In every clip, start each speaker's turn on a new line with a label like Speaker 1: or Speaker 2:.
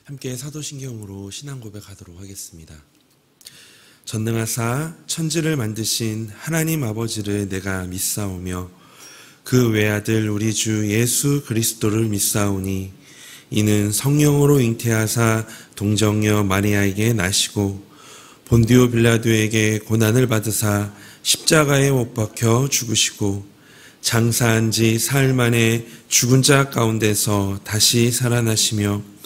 Speaker 1: 함께 사도신경으로 신앙 고백하도록 하겠습니다. 전능하사 천지를 만드신 하나님 아버지를 내가 믿사오며 그 외아들 우리 주 예수 그리스도를 믿사오니 이는 성령으로 잉태하사 동정녀 마리아에게 나시고 본디오 빌라도에게 고난을 받으사 십자가에 못 박혀 죽으시고 장사한 지 사흘 만에 죽은 자 가운데서 다시 살아나시며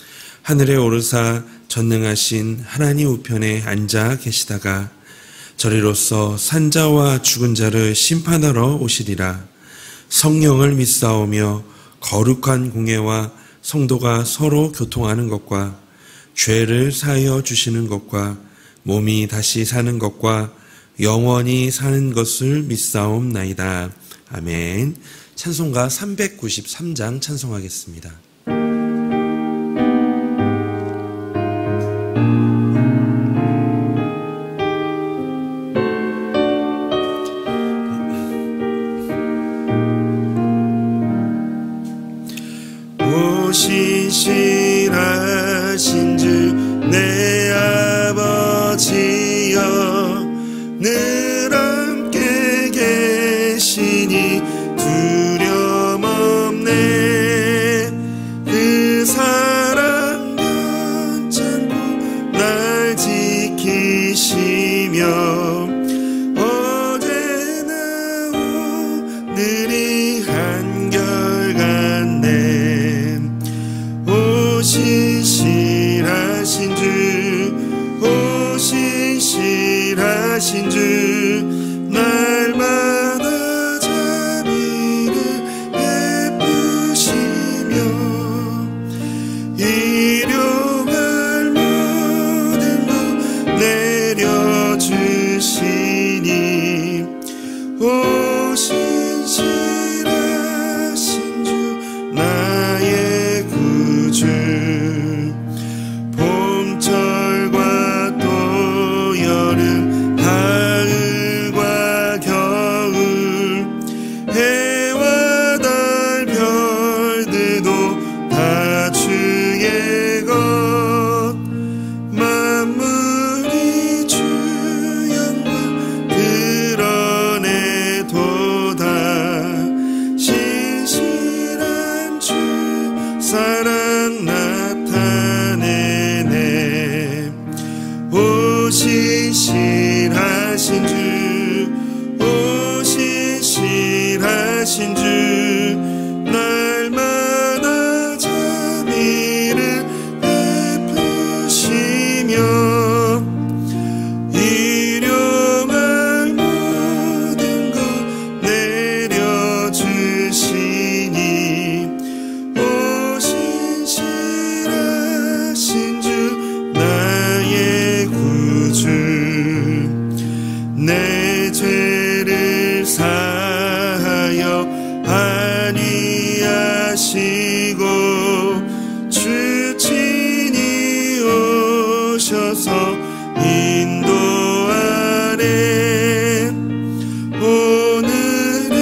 Speaker 1: 하늘에 오르사 전능하신 하나님 우편에 앉아 계시다가 저리로서 산자와 죽은 자를 심판하러 오시리라. 성령을 믿사오며 거룩한 공예와 성도가 서로 교통하는 것과 죄를 사하여 주시는 것과 몸이 다시 사는 것과 영원히 사는 것을 믿사옵나이다. 아멘. 찬송가 393장 찬송하겠습니다.
Speaker 2: 신실하신 주 내 아버지여 늘 함께 계시니 두려움 없네. 그 사랑 변찮고 날 지키시며 어제나 오늘이 한결같네. 신실하신 주, 오 신실하신 주, 날마다 자비를 베푸시며 일용할 모든 것 내려주시니 오 신실하신 주 나의 구주. 봄철과 또 여름 가을과 겨울 해와 달 별들도 다 주의 것 만물이 주 영광 드러내도다. 신실한 주 사랑 나타내네. 오 신실하신 주, 오 신실하신 주, 날마다 자비를 베푸시며 일용할 모든 것 내려주시니 오 신실하신 주 나의 구주. 내 죄를 사하여 안위하시고 주 친히 오셔서 인도하네. 오늘의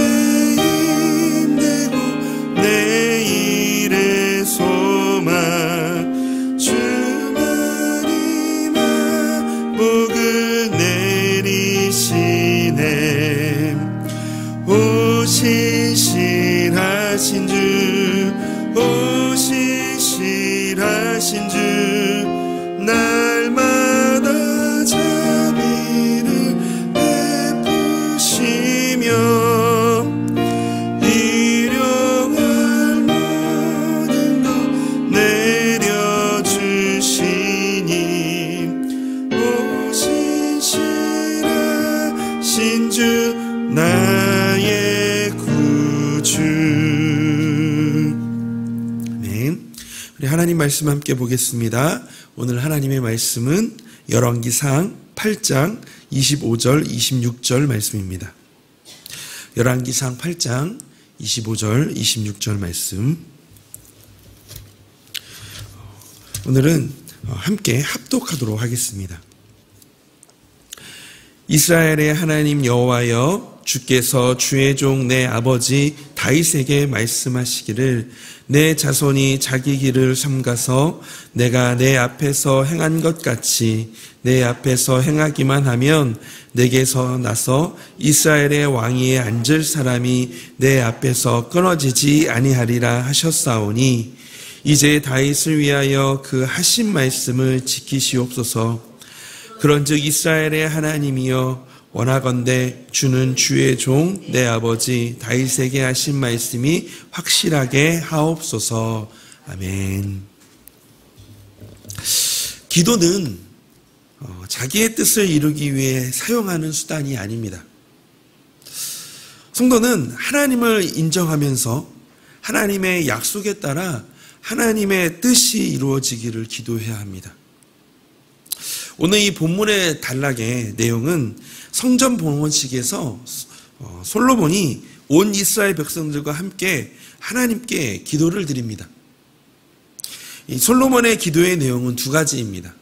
Speaker 2: 힘내고 내일의 소망 주만이 복을 내리시네. 오 신실하신 주, 오 신실하신 주, 날마다 자비를 베푸시며 일용할 모든 것 내려주시니 오 신실하신 주 나의 구주. 네, 우리 하나님 말씀 함께 보겠습니다. 오늘 하나님의 말씀은 열왕기상 8장 25절 26절 말씀입니다. 열왕기상 8장 25절 26절 말씀. 오늘은 함께 합독하도록 하겠습니다.
Speaker 1: 이스라엘의 하나님 여호와여, 주께서 주의 종 내 아버지 다윗에게 말씀하시기를 내 자손이 자기 길을 삼가서 내가 내 앞에서 행한 것 같이 내 앞에서 행하기만 하면 내게서 나서 이스라엘의 왕위에 앉을 사람이 내 앞에서 끊어지지 아니하리라 하셨사오니 이제 다윗을 위하여 그 하신 말씀을 지키시옵소서. 그런즉 이스라엘의 하나님이여, 원하건대 주는 주의 종 내 아버지 다윗에게 하신 말씀이 확실하게 하옵소서. 아멘. 기도는 자기의 뜻을 이루기 위해 사용하는 수단이 아닙니다. 성도는 하나님을 인정하면서 하나님의 약속에 따라 하나님의 뜻이 이루어지기를 기도해야 합니다. 오늘 이 본문의 단락의 내용은 성전 봉헌식에서 솔로몬이 온 이스라엘 백성들과 함께 하나님께 기도를 드립니다. 이 솔로몬의 기도의 내용은 두 가지입니다.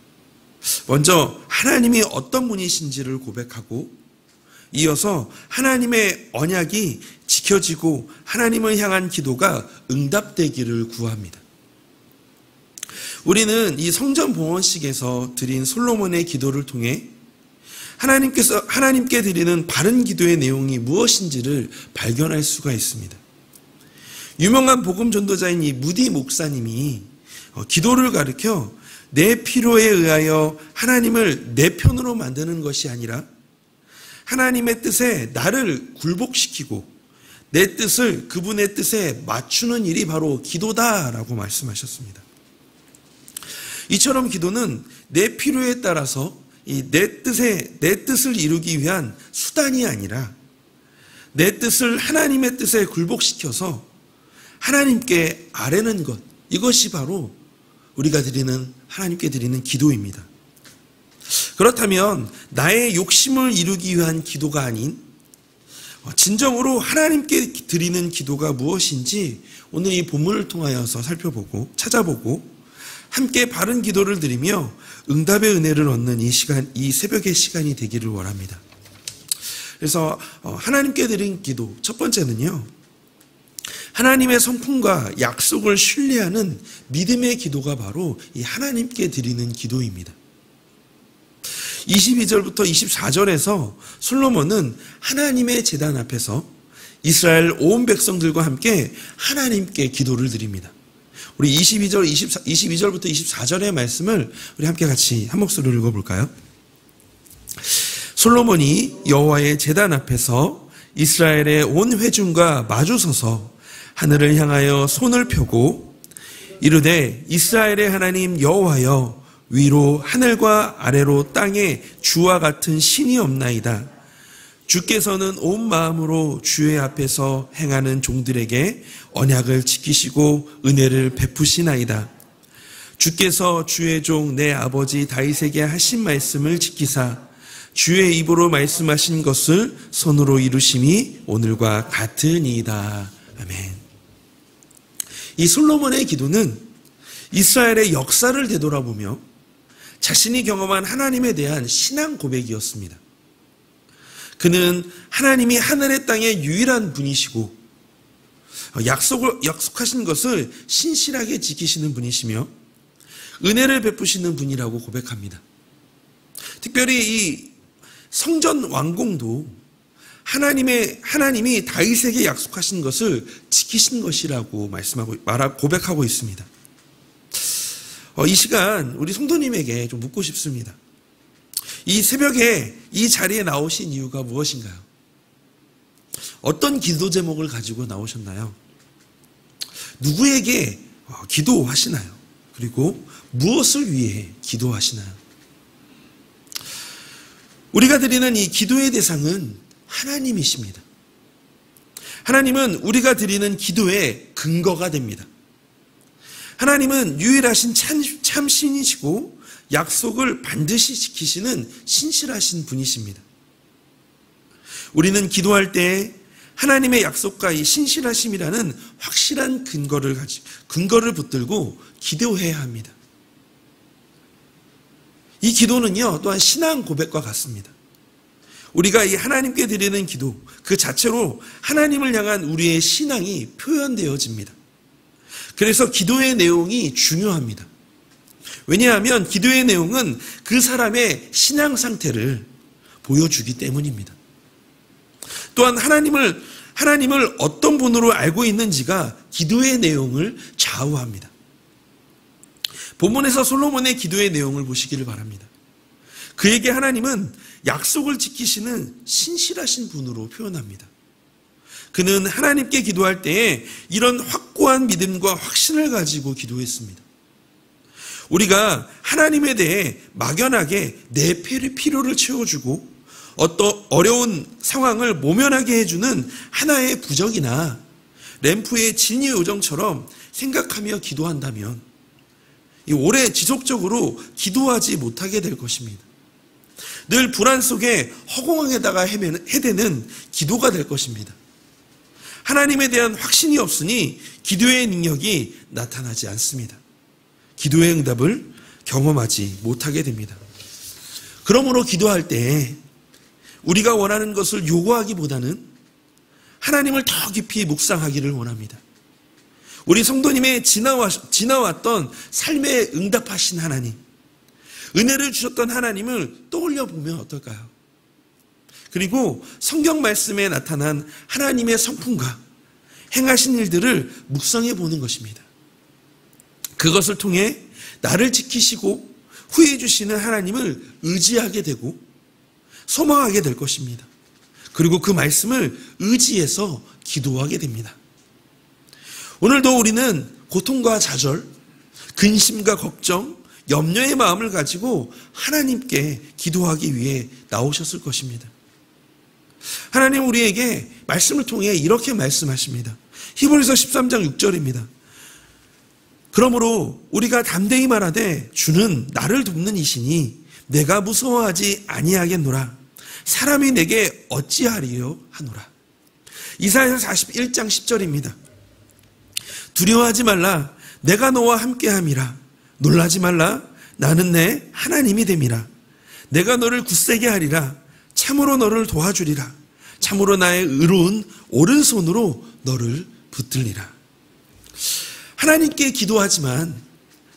Speaker 1: 먼저 하나님이 어떤 분이신지를 고백하고 이어서 하나님의 언약이 지켜지고 하나님을 향한 기도가 응답되기를 구합니다. 우리는 이 성전 봉헌식에서 드린 솔로몬의 기도를 통해 하나님께 드리는 바른 기도의 내용이 무엇인지를 발견할 수가 있습니다. 유명한 복음 전도자인 이 무디 목사님이 기도를 가르쳐 내 필요에 의하여 하나님을 내 편으로 만드는 것이 아니라 하나님의 뜻에 나를 굴복시키고 내 뜻을 그분의 뜻에 맞추는 일이 바로 기도다라고 말씀하셨습니다. 이처럼 기도는 내 필요에 따라서 내 뜻을 이루기 위한 수단이 아니라 내 뜻을 하나님의 뜻에 굴복시켜서 하나님께 아뢰는 것, 이것이 바로 우리가 하나님께 드리는 기도입니다. 그렇다면 나의 욕심을 이루기 위한 기도가 아닌 진정으로 하나님께 드리는 기도가 무엇인지 오늘 이 본문을 통하여서 살펴보고 찾아보고 함께 바른 기도를 드리며 응답의 은혜를 얻는 이 새벽의 시간이 되기를 원합니다. 그래서 하나님께 드린 기도 첫 번째는요, 하나님의 성품과 약속을 신뢰하는 믿음의 기도가 바로 이 하나님께 드리는 기도입니다. 22절부터 24절에서 솔로몬은 하나님의 제단 앞에서 이스라엘 온 백성들과 함께 하나님께 기도를 드립니다. 우리 22절부터 24절의 말씀을 우리 함께 같이 한 목소리로 읽어볼까요? 솔로몬이 여호와의 제단 앞에서 이스라엘의 온 회중과 마주서서 하늘을 향하여 손을 펴고 이르되 이스라엘의 하나님 여호와여, 위로 하늘과 아래로 땅에 주와 같은 신이 없나이다. 주께서는 온 마음으로 주의 앞에서 행하는 종들에게 언약을 지키시고 은혜를 베푸시나이다. 주께서 주의 종 내 아버지 다윗에게 하신 말씀을 지키사 주의 입으로 말씀하신 것을 손으로 이루심이 오늘과 같으니이다. 아멘. 이 솔로몬의 기도는 이스라엘의 역사를 되돌아보며 자신이 경험한 하나님에 대한 신앙 고백이었습니다. 그는 하나님이 하늘의 땅의 유일한 분이시고 약속하신 것을 신실하게 지키시는 분이시며 은혜를 베푸시는 분이라고 고백합니다. 특별히 이 성전 완공도 하나님이 다윗에게 약속하신 것을 지키신 것이라고 고백하고 있습니다. 이 시간 우리 성도님에게 좀 묻고 싶습니다. 이 새벽에 이 자리에 나오신 이유가 무엇인가요? 어떤 기도 제목을 가지고 나오셨나요? 누구에게 기도하시나요? 그리고 무엇을 위해 기도하시나요? 우리가 드리는 이 기도의 대상은 하나님이십니다. 하나님은 우리가 드리는 기도의 근거가 됩니다. 하나님은 유일하신 참신이시고 약속을 반드시 지키시는 신실하신 분이십니다. 우리는 기도할 때 하나님의 약속과 이 신실하심이라는 확실한 근거를 붙들고 기도해야 합니다. 이 기도는요, 또한 신앙 고백과 같습니다. 우리가 이 하나님께 드리는 기도 그 자체로 하나님을 향한 우리의 신앙이 표현되어집니다. 그래서 기도의 내용이 중요합니다. 왜냐하면 기도의 내용은 그 사람의 신앙 상태를 보여주기 때문입니다. 또한 하나님을 어떤 분으로 알고 있는지가 기도의 내용을 좌우합니다. 본문에서 솔로몬의 기도의 내용을 보시기를 바랍니다. 그에게 하나님은 약속을 지키시는 신실하신 분으로 표현합니다. 그는 하나님께 기도할 때에 이런 확고한 믿음과 확신을 가지고 기도했습니다. 우리가 하나님에 대해 막연하게 내 필요를 채워주고 어떤 어려운 상황을 모면하게 해주는 하나의 부적이나 램프의 진위 요정처럼 생각하며 기도한다면 오래 지속적으로 기도하지 못하게 될 것입니다. 늘 불안 속에 허공에다가 헤매는 기도가 될 것입니다. 하나님에 대한 확신이 없으니 기도의 능력이 나타나지 않습니다. 기도의 응답을 경험하지 못하게 됩니다. 그러므로 기도할 때 우리가 원하는 것을 요구하기보다는 하나님을 더 깊이 묵상하기를 원합니다. 우리 성도님의 지나왔던 삶에 응답하신 하나님, 은혜를 주셨던 하나님을 떠올려 보면 어떨까요? 그리고 성경 말씀에 나타난 하나님의 성품과 행하신 일들을 묵상해 보는 것입니다. 그것을 통해 나를 지키시고 후해 주시는 하나님을 의지하게 되고 소망하게 될 것입니다. 그리고 그 말씀을 의지해서 기도하게 됩니다. 오늘도 우리는 고통과 좌절, 근심과 걱정, 염려의 마음을 가지고 하나님께 기도하기 위해 나오셨을 것입니다. 하나님 우리에게 말씀을 통해 이렇게 말씀하십니다. 히브리서 13장 6절입니다. 그러므로 우리가 담대히 말하되 주는 나를 돕는 이시니 내가 무서워하지 아니하겠노라. 사람이 내게 어찌하리요 하노라. 이사야서 41장 10절입니다. 두려워하지 말라. 내가 너와 함께함이라. 놀라지 말라. 나는 내 하나님이 됨이라. 내가 너를 굳세게 하리라. 참으로 너를 도와주리라. 참으로 나의 의로운 오른손으로 너를 붙들리라. 하나님께 기도하지만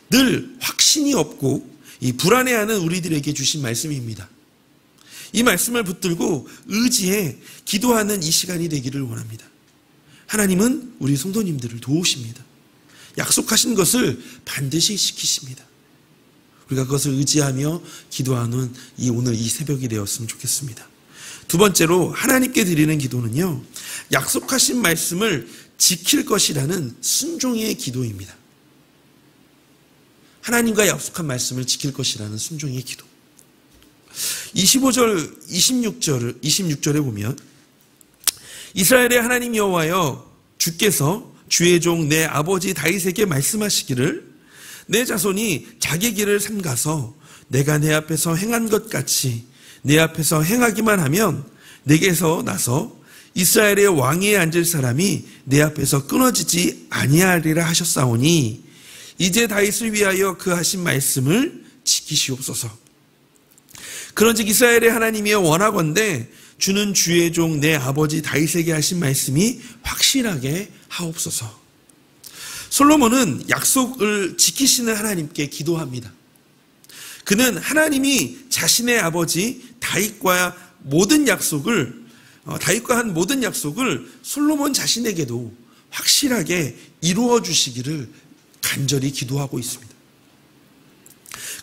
Speaker 1: 늘 확신이 없고 이 불안해하는 우리들에게 주신 말씀입니다. 이 말씀을 붙들고 의지해 기도하는 이 시간이 되기를 원합니다. 하나님은 우리 성도님들을 도우십니다. 약속하신 것을 반드시 지키십니다. 우리가 그것을 의지하며 기도하는 오늘 이 새벽이 되었으면 좋겠습니다. 두 번째로 하나님께 드리는 기도는요, 약속하신 말씀을 지킬 것이라는 순종의 기도입니다. 하나님과 약속한 말씀을 지킬 것이라는 순종의 기도. 25절, 26절에 보면 이스라엘의 하나님 여호와여 주께서 주의 종 내 아버지 다윗에게 말씀하시기를 내 자손이 자기 길을 삼가서 내가 내 앞에서 행한 것 같이 내 앞에서 행하기만 하면 내게서 나서 이스라엘의 왕위에 앉을 사람이 내 앞에서 끊어지지 아니하리라 하셨사오니 이제 다윗을 위하여 그 하신 말씀을 지키시옵소서. 그런즉 이스라엘의 하나님이여 원하건대 주는 주의 종 내 아버지 다윗에게 하신 말씀이 확실하게 하옵소서. 솔로몬은 약속을 지키시는 하나님께 기도합니다. 그는 하나님이 자신의 아버지 다윗과 한 모든 약속을 솔로몬 자신에게도 확실하게 이루어 주시기를 간절히 기도하고 있습니다.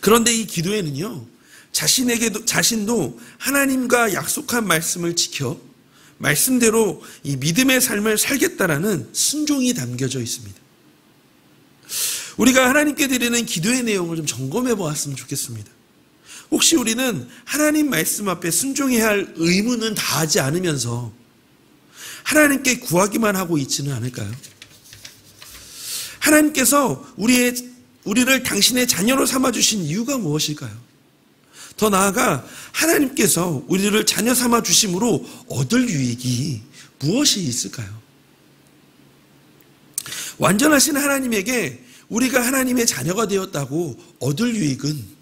Speaker 1: 그런데 이 기도에는요, 자신도 하나님과 약속한 말씀을 지켜 말씀대로 이 믿음의 삶을 살겠다라는 순종이 담겨져 있습니다. 우리가 하나님께 드리는 기도의 내용을 좀 점검해 보았으면 좋겠습니다. 혹시 우리는 하나님 말씀 앞에 순종해야 할 의무는 다하지 않으면서 하나님께 구하기만 하고 있지는 않을까요? 하나님께서 우리를 당신의 자녀로 삼아주신 이유가 무엇일까요? 더 나아가 하나님께서 우리를 자녀 삼아 주심으로 얻을 유익이 무엇이 있을까요? 완전하신 하나님에게 우리가 하나님의 자녀가 되었다고 얻을 유익은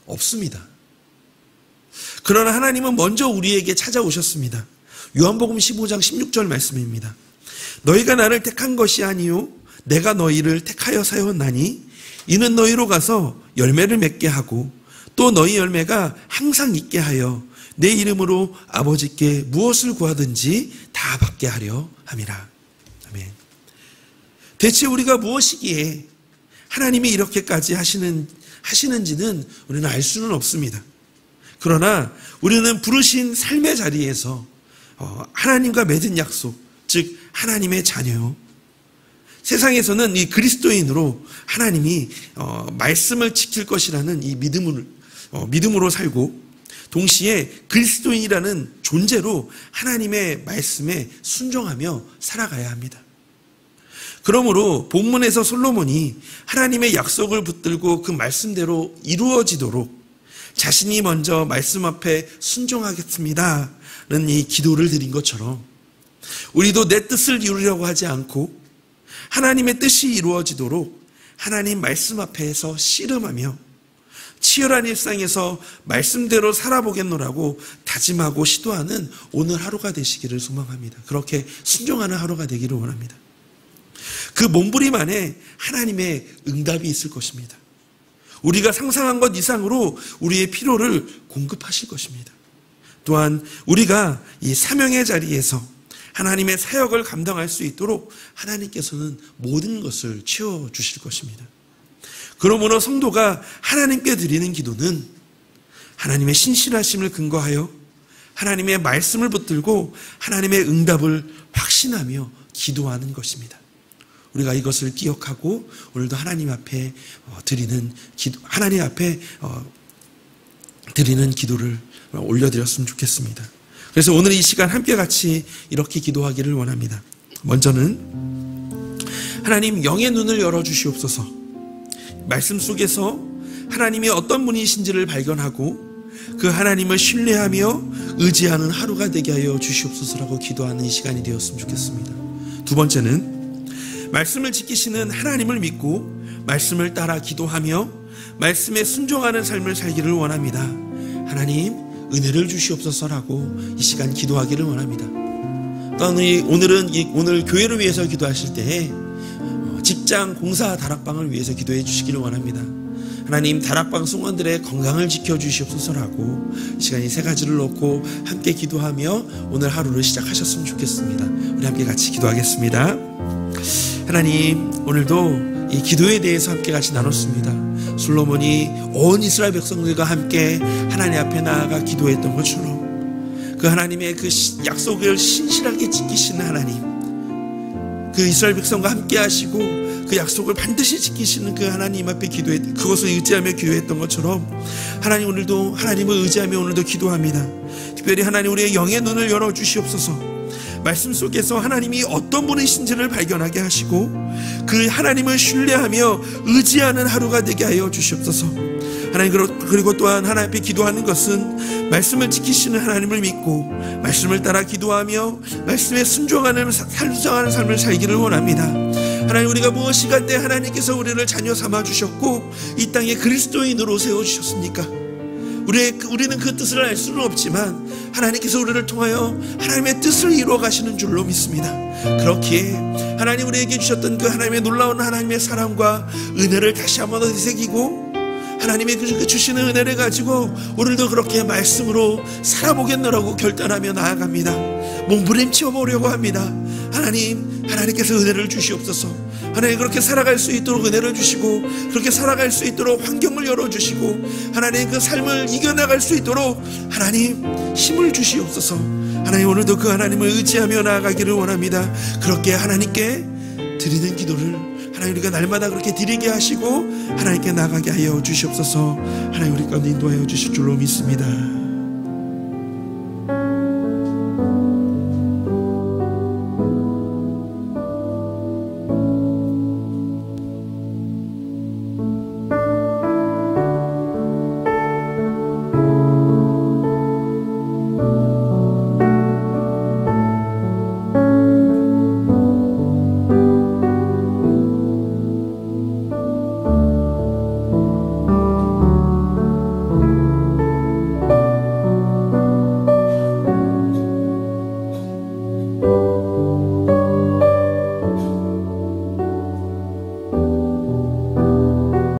Speaker 1: 없습니다. 그러나 하나님은 먼저 우리에게 찾아오셨습니다. 요한복음 15장 16절 말씀입니다. 너희가 나를 택한 것이 아니요 내가 너희를 택하여 세웠나니 이는 너희로 가서 열매를 맺게 하고 또 너희 열매가 항상 있게 하여 내 이름으로 아버지께 무엇을 구하든지 다 받게 하려 함이라. 아멘. 대체 우리가 무엇이기에 하나님이 이렇게까지 하시는지는 우리는 알 수는 없습니다. 그러나 우리는 부르신 삶의 자리에서 하나님과 맺은 약속, 즉 하나님의 자녀요. 세상에서는 이 그리스도인으로 하나님이 말씀을 지킬 것이라는 이 믿음으로 살고, 동시에 그리스도인이라는 존재로 하나님의 말씀에 순종하며 살아가야 합니다. 그러므로 본문에서 솔로몬이 하나님의 약속을 붙들고 그 말씀대로 이루어지도록 자신이 먼저 말씀 앞에 순종하겠습니다는 이 기도를 드린 것처럼 우리도 내 뜻을 이루려고 하지 않고 하나님의 뜻이 이루어지도록 하나님 말씀 앞에서 씨름하며 치열한 일상에서 말씀대로 살아보겠노라고 다짐하고 시도하는 오늘 하루가 되시기를 소망합니다. 그렇게 순종하는 하루가 되기를 원합니다. 그 몸부림 안에 하나님의 응답이 있을 것입니다. 우리가 상상한 것 이상으로 우리의 필요를 공급하실 것입니다. 또한 우리가 이 사명의 자리에서 하나님의 사역을 감당할 수 있도록 하나님께서는 모든 것을 채워주실 것입니다. 그러므로 성도가 하나님께 드리는 기도는 하나님의 신실하심을 근거하여 하나님의 말씀을 붙들고 하나님의 응답을 확신하며 기도하는 것입니다. 우리가 이것을 기억하고 오늘도 하나님 앞에 드리는 기도를 올려드렸으면 좋겠습니다. 그래서 오늘 이 시간 함께 같이 이렇게 기도하기를 원합니다. 먼저는 하나님 영의 눈을 열어주시옵소서. 말씀 속에서 하나님이 어떤 분이신지를 발견하고 그 하나님을 신뢰하며 의지하는 하루가 되게 하여 주시옵소서라고 기도하는 이 시간이 되었으면 좋겠습니다. 두 번째는 말씀을 지키시는 하나님을 믿고 말씀을 따라 기도하며 말씀에 순종하는 삶을 살기를 원합니다. 하나님 은혜를 주시옵소서라고 이 시간 기도하기를 원합니다. 오늘 교회를 위해서 기도하실 때에 직장, 공사, 다락방을 위해서 기도해 주시기를 원합니다. 하나님 다락방 승원들의 건강을 지켜주시옵소서라고 이 시간에 세 가지를 놓고 함께 기도하며 오늘 하루를 시작하셨으면 좋겠습니다. 우리 함께 같이 기도하겠습니다. 하나님 오늘도 이 기도에 대해서 함께 같이 나눴습니다. 솔로몬이 온 이스라엘 백성들과 함께 하나님 앞에 나아가 기도했던 것처럼 그 하나님의 그 약속을 신실하게 지키시는 하나님, 그 이스라엘 백성과 함께 하시고 그 약속을 반드시 지키시는 그 하나님 앞에 그것을 의지하며 기도했던 것처럼 하나님 오늘도 하나님을 의지하며 오늘도 기도합니다. 특별히 하나님 우리의 영의 눈을 열어주시옵소서. 말씀 속에서 하나님이 어떤 분이신지를 발견하게 하시고 그 하나님을 신뢰하며 의지하는 하루가 되게 하여 주시옵소서. 하나님 그리고 또한 하나님 앞에 기도하는 것은 말씀을 지키시는 하나님을 믿고 말씀을 따라 기도하며 말씀에 순종하는 삶을 살기를 원합니다. 하나님 우리가 무엇이 간데 하나님께서 우리를 자녀 삼아 주셨고 이 땅에 그리스도인으로 세워주셨습니까? 우리는 그 뜻을 알 수는 없지만 하나님께서 우리를 통하여 하나님의 뜻을 이루어 가시는 줄로 믿습니다. 그렇기에 하나님 우리에게 주셨던 그 하나님의 놀라운 하나님의 사랑과 은혜를 다시 한번 되새기고 하나님의 그 주시는 은혜를 가지고 오늘도 그렇게 말씀으로 살아보겠노라고 결단하며 나아갑니다. 몸부림쳐 보려고 합니다. 하나님께서 은혜를 주시옵소서. 하나님 그렇게 살아갈 수 있도록 은혜를 주시고 그렇게 살아갈 수 있도록 환경을 열어주시고 하나님 그 삶을 이겨나갈 수 있도록 하나님 힘을 주시옵소서. 하나님 오늘도 그 하나님을 의지하며 나아가기를 원합니다. 그렇게 하나님께 드리는 기도를 하나님 우리가 날마다 그렇게 드리게 하시고 하나님께 나아가게 하여 주시옵소서. 하나님 우리 가운데 인도하여 주실 줄로 믿습니다.